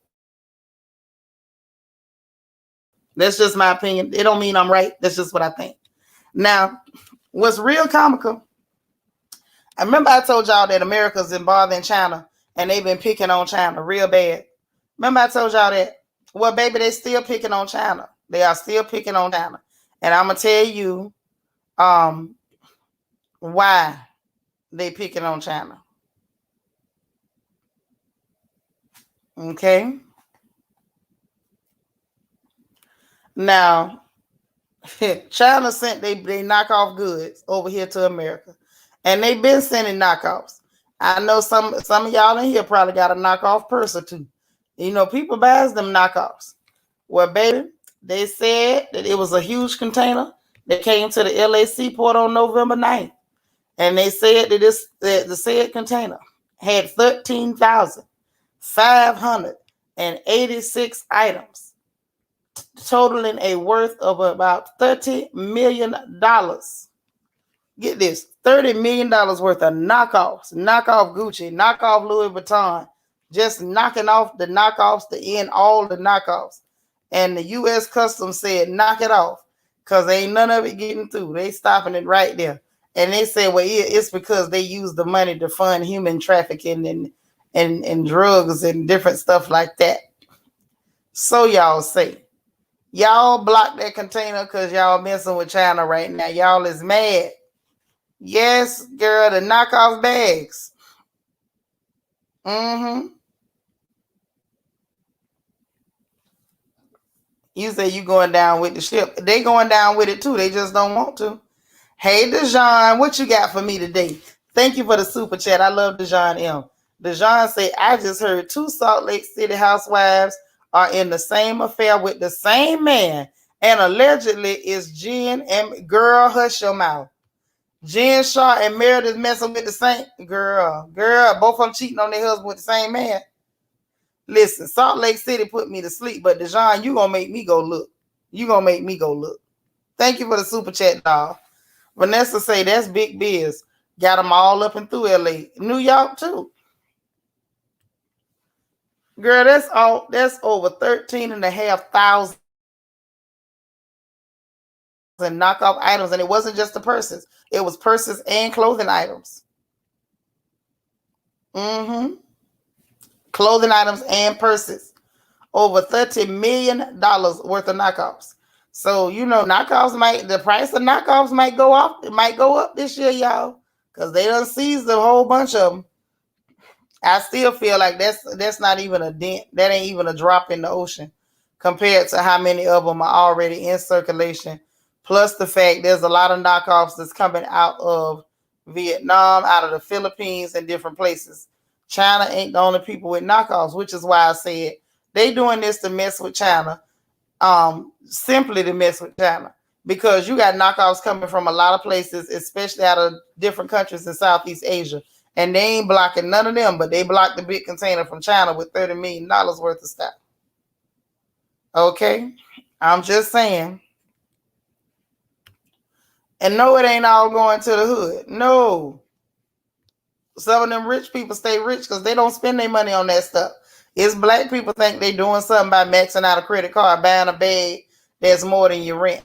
Speaker 1: That's just my opinion. It don't mean I'm right. That's just what I think. Now, what's real comical, I remember I told y'all that America's involved in China and they've been picking on China real bad. Remember I told y'all that? Well, baby, they're still picking on China. They are still picking on China. And I'm going to tell you why they picking on China. Okay? Now, China sent they knockoff goods over here to America. And they've been sending knockoffs. I know some of y'all in here probably got a knockoff purse or two. People buys them knockoffs. Well, baby, they said that it was a huge container that came to the LA seaport on November 9th. And they said that the said container had 13,500 and 86 items, totaling a worth of about $30 million. Get this, $30 million worth of knockoffs, knockoff Gucci, knockoff Louis Vuitton, just knocking off the knockoffs to end all the knockoffs. And the U.S. Customs said, knock it off, because ain't none of it getting through. They stopping it right there. And they said, well, it's because they use the money to fund human trafficking and drugs and different stuff like that. So y'all say, y'all block that container because y'all messing with China right now. Y'all is mad. Yes, girl, the knockoff bags. You say you going down with the ship. They going down with it too. They just don't want to. Hey, Dejan, what you got for me today? Thank you for the super chat. I love Dejan M. Dejan say, I just heard 2 Salt Lake City housewives are in the same affair with the same man, and allegedly is Jen and girl, hush your mouth. Jen Shaw and Meredith messing with the same girl. Both of them cheating on their husband with the same man. Listen, Salt Lake City put me to sleep, but Dejan, you gonna make me go look. Thank you for the super chat, dog. Vanessa say that's big biz. Got them all up and through LA. New York too. Girl, that's over 13,500 knockoff items, and it wasn't just the purses. It was purses and clothing items. Clothing items and purses. Over $30 million worth of knockoffs. So, the price of knockoffs might go off. It might go up this year, y'all, because they done seized a whole bunch of them. I still feel like that's not even a dent. That ain't even a drop in the ocean compared to how many of them are already in circulation. Plus the fact there's a lot of knockoffs that's coming out of Vietnam, out of the Philippines, and different places. China ain't the only people with knockoffs, which is why I said they doing this to mess with China, simply to mess with China, because you got knockoffs coming from a lot of places, especially out of different countries in Southeast Asia, and they ain't blocking none of them, but they blocked the big container from China with $30 million worth of stuff. Okay, I'm just saying. And no, it ain't all going to the hood. No. Some of them rich people stay rich because they don't spend their money on that stuff. It's black people think they doing something by maxing out a credit card, buying a bag that's more than your rent.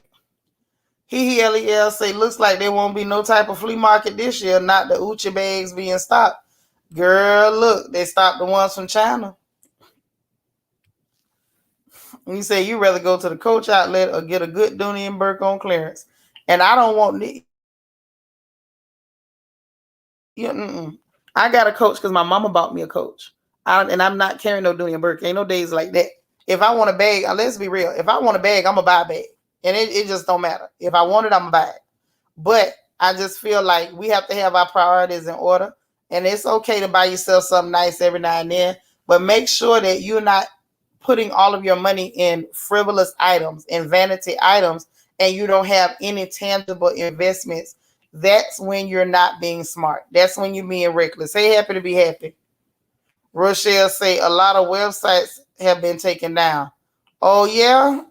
Speaker 1: LEL say, looks like there won't be no type of flea market this year, not the Uchi bags being stopped. Girl, look, they stopped the ones from China. And you say you rather go to the Coach outlet or get a good Dooney and Burke on clearance. And I don't want I got a Coach because my mama bought me a Coach. And I'm not carrying no Dooney and Burke. Ain't no days like that. If I want a bag, let's be real. If I want a bag, I'm going to buy a bag. And it just don't matter. If I want it, I'm going to buy it. But I just feel like we have to have our priorities in order. And it's okay to buy yourself something nice every now and then. But make sure that you're not putting all of your money in frivolous items and vanity items, and you don't have any tangible investments. That's when you're not being smart. That's when you're being reckless. Hey, happy to be happy. Rochelle say a lot of websites have been taken down. Oh, yeah?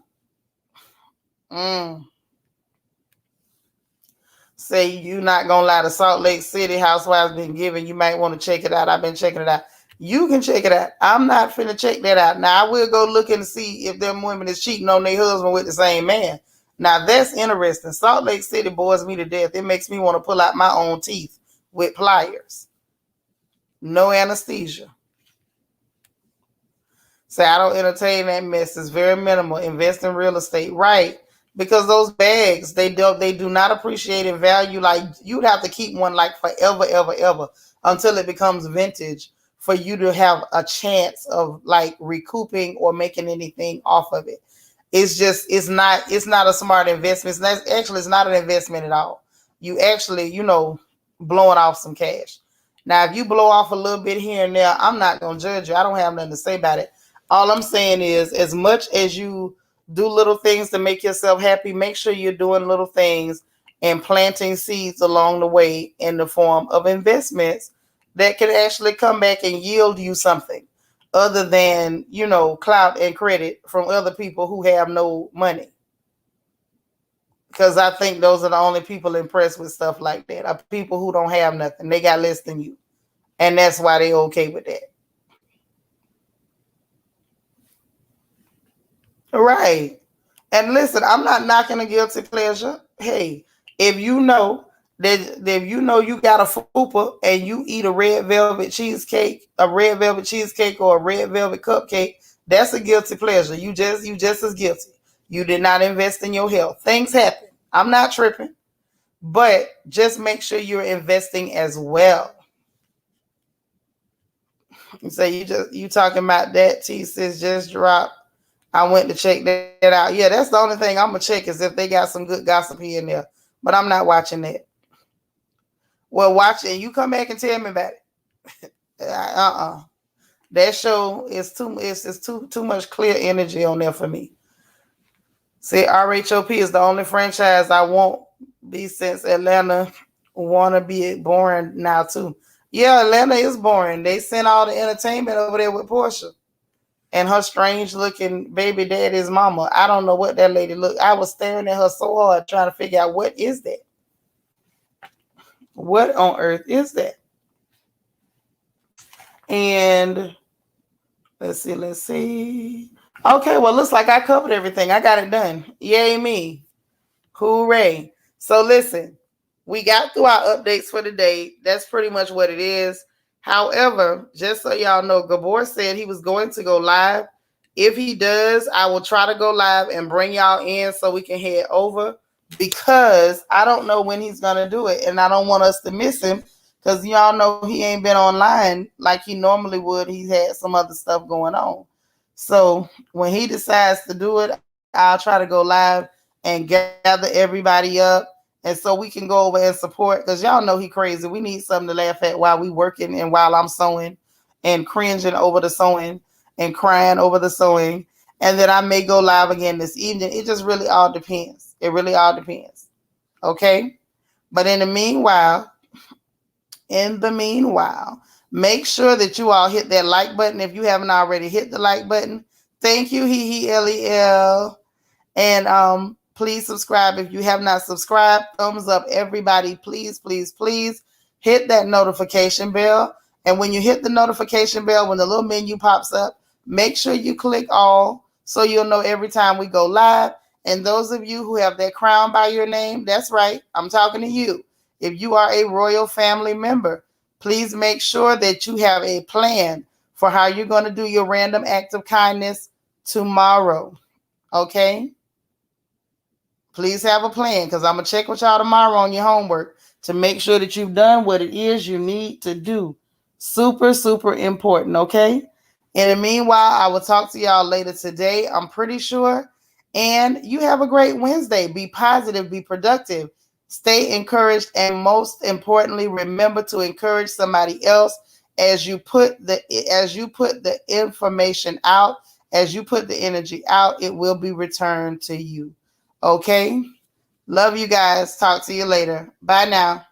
Speaker 1: Say you not going to lie. The Salt Lake City housewives been given. You might want to check it out. I've been checking it out. You can check it out. I'm not finna check that out. Now, I will go look and see if them women is cheating on their husband with the same man. Now, that's interesting. Salt Lake City bores me to death. It makes me want to pull out my own teeth with pliers. No anesthesia. Say, I don't entertain that mess. It's very minimal. Invest in real estate. Right. Because those bags, they do not appreciate in value. Like, you'd have to keep one like forever, ever, ever until it becomes vintage for you to have a chance of like recouping or making anything off of it. It's not a smart investment. It's not an investment at all. You actually, blowing off some cash. Now, if you blow off a little bit here and there, I'm not going to judge you. I don't have nothing to say about it. All I'm saying is, as much as you do little things to make yourself happy, make sure you're doing little things and planting seeds along the way in the form of investments that can actually come back and yield you something. other than, clout and credit from other people who have no money. Because I think those are the only people impressed with stuff like that are people who don't have nothing. They got less than you. And that's why they okay with that. Right. And listen, I'm not knocking a guilty pleasure. Hey, if you know you got a fupa and you eat a red velvet cheesecake, or a red velvet cupcake, that's a guilty pleasure. You just as guilty. You did not invest in your health. Things happen. I'm not tripping. But just make sure you're investing as well. So you talking about that T sis just dropped. I went to check that out. Yeah, that's the only thing I'm gonna check is if they got some good gossip here and there. But I'm not watching that. Well, watch it. You come back and tell me about it. That show is too much clear energy on there for me. See, RHOP is the only franchise I won't be since Atlanta wanna be boring now too. Yeah, Atlanta is boring. They sent all the entertainment over there with Portia and her strange looking baby daddy's mama. I don't know what that lady looked. I was staring at her so hard trying to figure out what is that. What on earth is that? And let's see. Okay, well, looks like I covered everything. I got it done. Yay me. Hooray. So listen, we got through our updates for the day. That's pretty much what it is. However, just so y'all know, Gabor said he was going to go live. If he does, I will try to go live and bring y'all in so we can head over, because I don't know when he's going to do it, and I don't want us to miss him because y'all know he ain't been online like he normally would. He's had some other stuff going on. So when he decides to do it, I'll try to go live and gather everybody up, and so we can go over and support, because y'all know he crazy. We need something to laugh at while we working and while I'm sewing and cringing over the sewing and crying over the sewing. And then I may go live again this evening. It just really all depends. It really all depends. Okay? But in the meanwhile, make sure that you all hit that like button if you haven't already hit the like button. Thank you, LEL. And please subscribe if you have not subscribed. Thumbs up, everybody. Please, please, please hit that notification bell. And when you hit the notification bell, when the little menu pops up, make sure you click all so you'll know every time we go live. And those of you who have that crown by your name, that's right, I'm talking to you. If you are a royal family member, please make sure that you have a plan for how you're going to do your random act of kindness tomorrow. Okay? Please have a plan, because I'm going to check with y'all tomorrow on your homework to make sure that you've done what it is you need to do. Super, super important, okay? In the meanwhile, I will talk to y'all later today, I'm pretty sure. And you have a great Wednesday. Be positive, be productive, stay encouraged, and most importantly, remember to encourage somebody else as you put the information out, as you put the energy out, it will be returned to you. Okay? Love you guys. Talk to you later. Bye now.